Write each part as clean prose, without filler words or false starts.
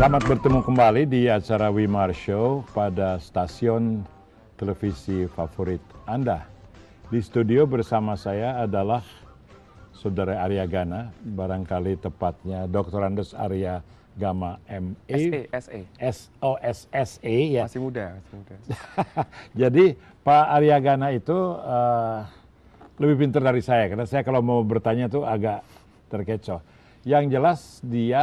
Selamat bertemu kembali di acara Wimar Show pada stasiun televisi favorit Anda. Di studio bersama saya adalah Saudara Arya Gana, barangkali tepatnya Dr. Andes Arya Gama ME. SE. SE ya. Masih muda. Jadi Pak Arya Gana itu lebih pintar dari saya, karena saya kalau mau bertanya tuh agak terkecoh. Yang jelas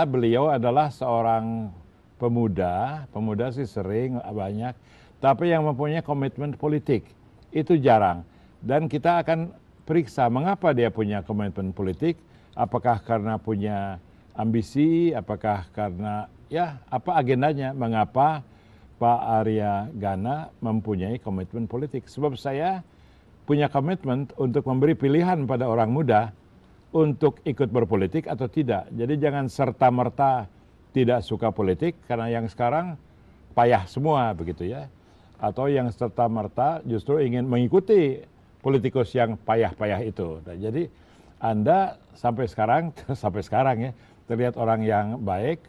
beliau adalah seorang pemuda sih sering banyak, tapi yang mempunyai komitmen politik itu jarang. Dan kita akan periksa mengapa dia punya komitmen politik, apakah karena punya ambisi, apakah karena apa agendanya, mengapa Pak Arya Gana mempunyai komitmen politik. Sebab saya punya komitmen untuk memberi pilihan pada orang muda untuk ikut berpolitik atau tidak. Jadi jangan serta-merta tidak suka politik karena yang sekarang payah semua begitu ya. Atau yang serta-merta justru ingin mengikuti politikus yang payah-payah itu. Nah, jadi Anda sampai sekarang ya terlihat orang yang baik.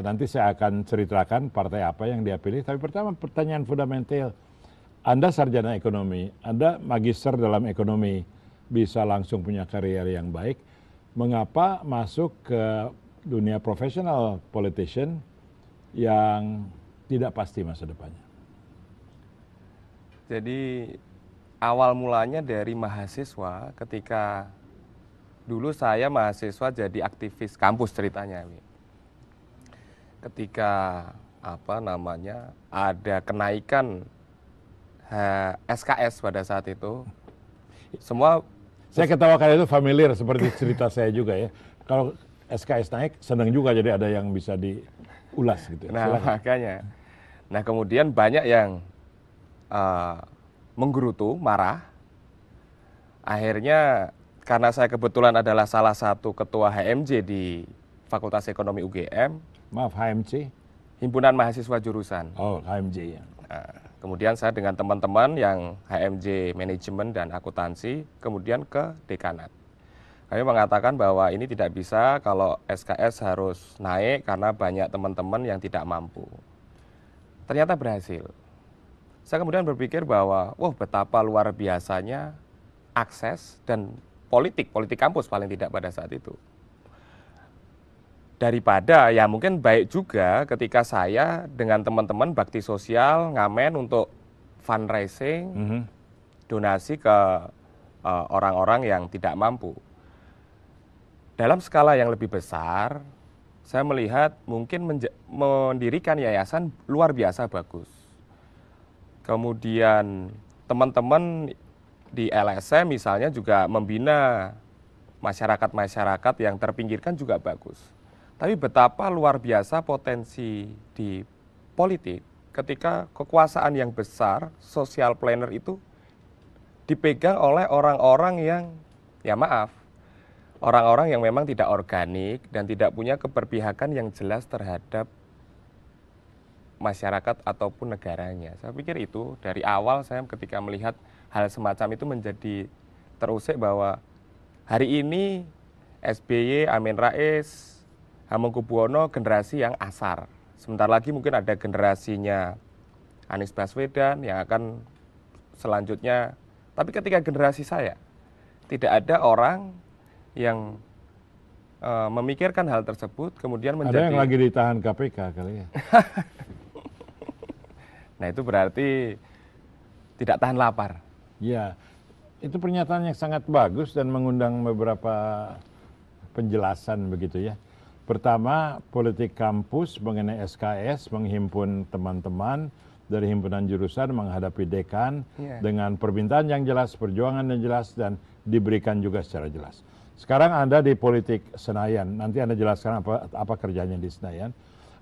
Nanti saya akan ceritakan partai apa yang dia pilih. Tapi pertama pertanyaan fundamental. Anda sarjana ekonomi, Anda magister dalam ekonomi, bisa langsung punya karier yang baik. Mengapa masuk ke dunia profesional politician yang tidak pasti masa depannya? Jadi awal mulanya dari mahasiswa, ketika dulu saya mahasiswa jadi aktivis kampus ceritanya. Ketika ada kenaikan SKS pada saat itu, semua saya ketawa kali itu familiar seperti cerita saya juga ya. Kalau SKS naik senang juga, jadi ada yang bisa diulas gitu. Nah, makanya. Nah, kemudian banyak yang menggerutu, marah. Akhirnya karena saya kebetulan adalah salah satu ketua HMJ di Fakultas Ekonomi UGM. Maaf, HMC? Himpunan Mahasiswa Jurusan. Oh, HMJ ya. Nah, kemudian saya dengan teman-teman yang HMJ Manajemen dan Akuntansi, kemudian ke dekanat. Kami mengatakan bahwa ini tidak bisa kalau SKS harus naik karena banyak teman-teman yang tidak mampu. Ternyata berhasil. Saya kemudian berpikir bahwa, betapa luar biasanya akses dan politik kampus paling tidak pada saat itu. Daripada ya mungkin baik juga ketika saya dengan teman-teman bakti sosial ngamen untuk fundraising, donasi ke orang-orang yang tidak mampu. Dalam skala yang lebih besar, saya melihat mungkin mendirikan yayasan luar biasa bagus. Kemudian teman-teman di LSM misalnya juga membina masyarakat-masyarakat yang terpinggirkan juga bagus. Tapi betapa luar biasa potensi di politik ketika kekuasaan yang besar, social planner itu dipegang oleh orang-orang yang, orang-orang yang memang tidak organik dan tidak punya keberpihakan yang jelas terhadap masyarakat ataupun negaranya. Saya pikir itu dari awal saya ketika melihat hal semacam itu menjadi terusik bahwa hari ini SBY, Amin Rais, Hamengkubuwono generasi yang asar. Sebentar lagi mungkin ada generasinya Anies Baswedan yang akan selanjutnya. Tapi ketika generasi saya, tidak ada orang yang memikirkan hal tersebut, kemudian menjadi... Ada yang lagi ditahan KPK kali ya? Nah itu berarti tidak tahan lapar. Ya, itu pernyataan yang sangat bagus dan mengundang beberapa penjelasan begitu ya. Pertama, politik kampus mengenai SKS, menghimpun teman-teman dari himpunan jurusan menghadapi dekan dengan permintaan yang jelas, perjuangan yang jelas, dan diberikan juga secara jelas. Sekarang Anda di politik Senayan, nanti Anda jelaskan apa kerjanya di Senayan.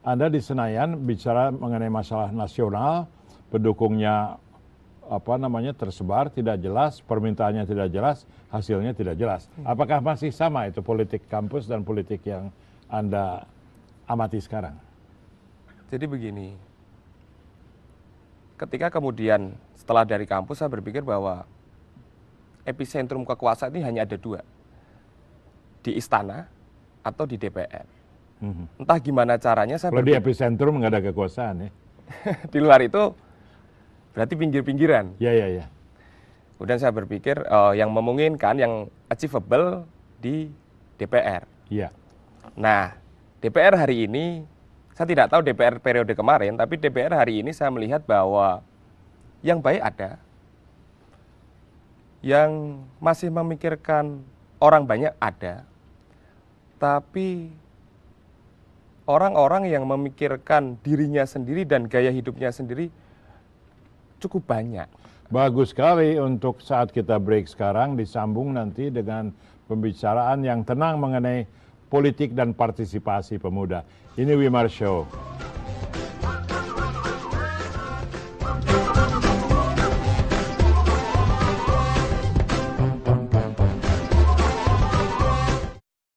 Anda di Senayan bicara mengenai masalah nasional, pendukungnya tersebar, tidak jelas, permintaannya tidak jelas, hasilnya tidak jelas. Apakah masih sama itu politik kampus dan politik yang Anda amati sekarang? Jadi begini, ketika kemudian setelah dari kampus saya berpikir bahwa epicentrum kekuasaan ini hanya ada dua, di istana atau di DPR. Entah gimana caranya saya Kalau di epicentrum nggak ada kekuasaan ya. di luar itu berarti pinggir-pinggiran. Ya, ya, ya. Kemudian saya berpikir yang memungkinkan, yang achievable di DPR. Iya. Nah, DPR hari ini, saya tidak tahu DPR periode kemarin, tapi DPR hari ini saya melihat bahwa yang baik ada, yang masih memikirkan orang banyak ada, tapi orang-orang yang memikirkan dirinya sendiri dan gaya hidupnya sendiri cukup banyak. Bagus sekali untuk saat kita break sekarang, disambung nanti dengan pembicaraan yang tenang mengenai politik dan partisipasi pemuda. Ini Wimar Show.